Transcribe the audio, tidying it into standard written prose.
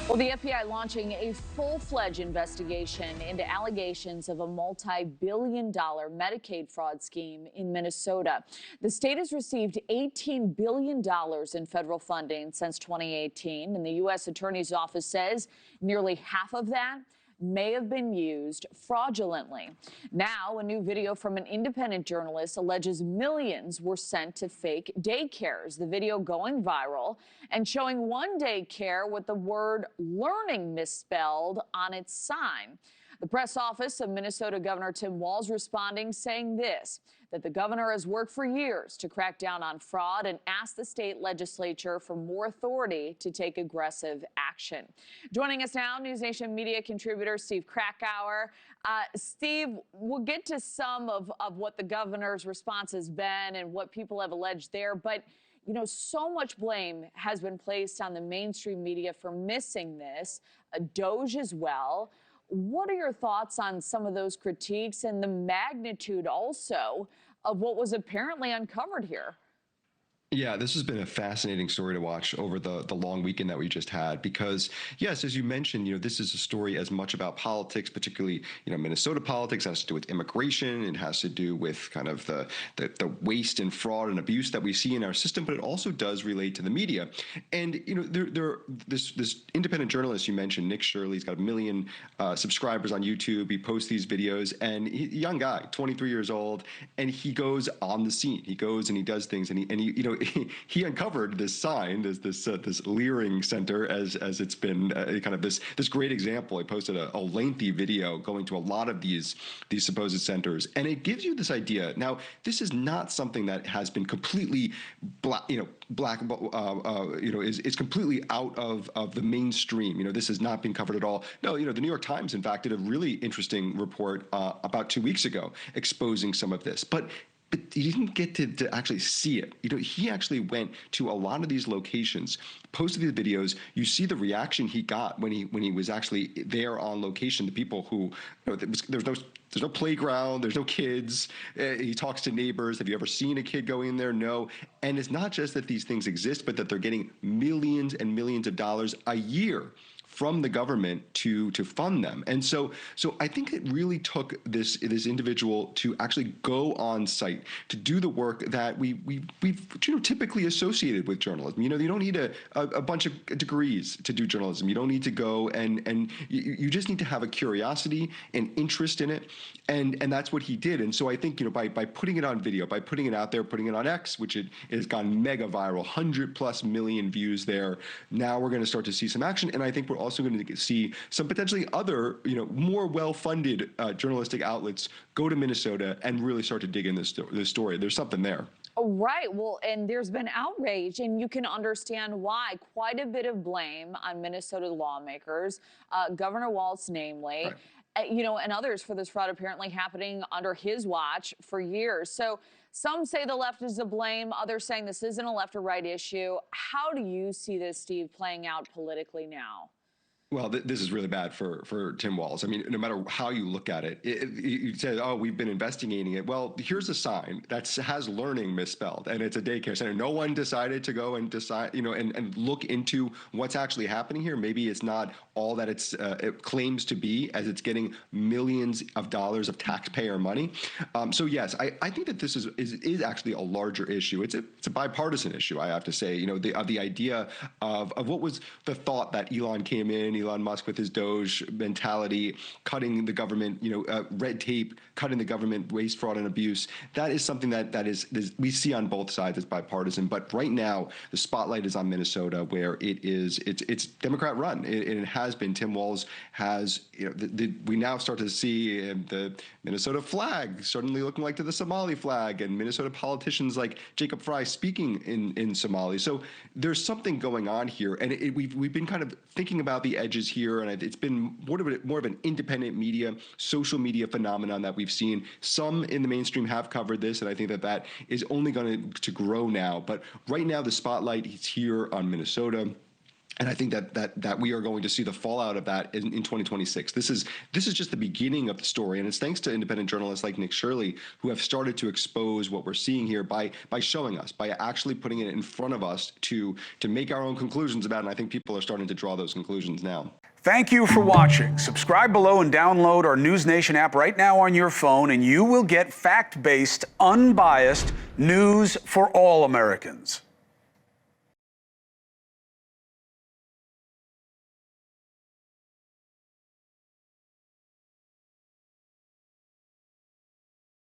Well, the FBI launching a full-fledged investigation into allegations of a multi-billion-dollar Medicaid fraud scheme in Minnesota. The state has received $18 billion in federal funding since 2018, and the U.S. Attorney's Office says nearly half of that may have been used fraudulently. Now, a new video from an independent journalist alleges millions were sent to fake daycares. The video going viral and showing one daycare with the word learning misspelled on its sign. The press office of Minnesota Governor Tim Walz responding, saying this, that the governor has worked for years to crack down on fraud and asked the state legislature for more authority to take aggressive action. Joining us now, NewsNation media contributor Steve Krakauer. Steve, we'll get to some of what the governor's response has been and what people have alleged there, but you know, so much blame has been placed on the mainstream media for missing this, Doge as well. What are your thoughts on some of those critiques and the magnitude also of what was apparently uncovered here? Yeah, this has been a fascinating story to watch over the long weekend that we just had because, yes, as you mentioned, this is a story as much about politics, particularly, Minnesota politics. It has to do with immigration. It has to do with kind of the waste and fraud and abuse that we see in our system, but it also does relate to the media. And, this independent journalist you mentioned, Nick Shirley, he's got 1 million subscribers on YouTube. He posts these videos, and young guy, 23 years old, and he goes on the scene. He goes and he does things, and he he uncovered this sign, this Leering Center, as it's been kind of this great example. He posted a lengthy video going to a lot of these supposed centers, and it gives you this idea. Now, this is not something that has been completely is completely out of the mainstream. This has not been covered at all. No, the New York Times, in fact, did a really interesting report about 2 weeks ago exposing some of this, but he didn't get to actually see it. He actually went to a lot of these locations, posted these videos. You see the reaction he got when he was actually there on location. The people who, there's no playground, there's no kids. He talks to neighbors. Have you ever seen a kid going in there? No. And it's not just that these things exist, but that they're getting millions and millions of dollars a year from the government to fund them. And so I think it really took this individual to actually go on site to do the work that we've typically associated with journalism. You don't need a bunch of degrees to do journalism. You don't need to go and you just need to have a curiosity and interest in it. And that's what he did. And so I think, by putting it on video, by putting it out there, putting it on X, which it has gone mega viral, 100+ million views there. Now we're going to start to see some action. And I think we're also going to see some potentially other, more well-funded journalistic outlets go to Minnesota and really start to dig in this story. There's something there. Oh, right. Well, and there's been outrage, and you can understand why. Quite a bit of blame on Minnesota lawmakers, Governor Walz, namely. Right. And others for this fraud apparently happening under his watch for years. So some say the left is to blame, others saying this isn't a left or right issue. How do you see this, Steve, playing out politically now? Well, this is really bad for Tim Walz. I mean, no matter how you look at it, you say, oh, we've been investigating it. Well, here's a sign that has learning misspelled, and it's a daycare center. No one decided to go and decide, and look into what's actually happening here. Maybe it's not all that it claims to be, as it's getting millions of dollars of taxpayer money. So yes, I think that this is actually a larger issue. It's a bipartisan issue, I have to say. The idea of what was the thought that Elon Musk with his Doge mentality, cutting the government, red tape, cutting the government, waste, fraud, and abuse. That is something that is we see on both sides as bipartisan. But right now, the spotlight is on Minnesota, where it's Democrat run. It has been. Tim Walz has, we now start to see the Minnesota flag suddenly looking like the Somali flag, and Minnesota politicians like Jacob Fry speaking in Somali. So there's something going on here, and we've been kind of thinking about the edges here, and it's been more of an independent media, social media phenomenon that we've seen. Some in the mainstream have covered this, and I think that is only going to grow now. But right now, the spotlight is here on Minnesota. And I think that we are going to see the fallout of that in 2026. This is just the beginning of the story, and it's thanks to independent journalists like Nick Shirley who have started to expose what we're seeing here by showing us, by actually putting it in front of us to make our own conclusions about it. And I think people are starting to draw those conclusions now. Thank you for watching. Subscribe below and download our NewsNation app right now on your phone, and you will get fact-based, unbiased news for all Americans.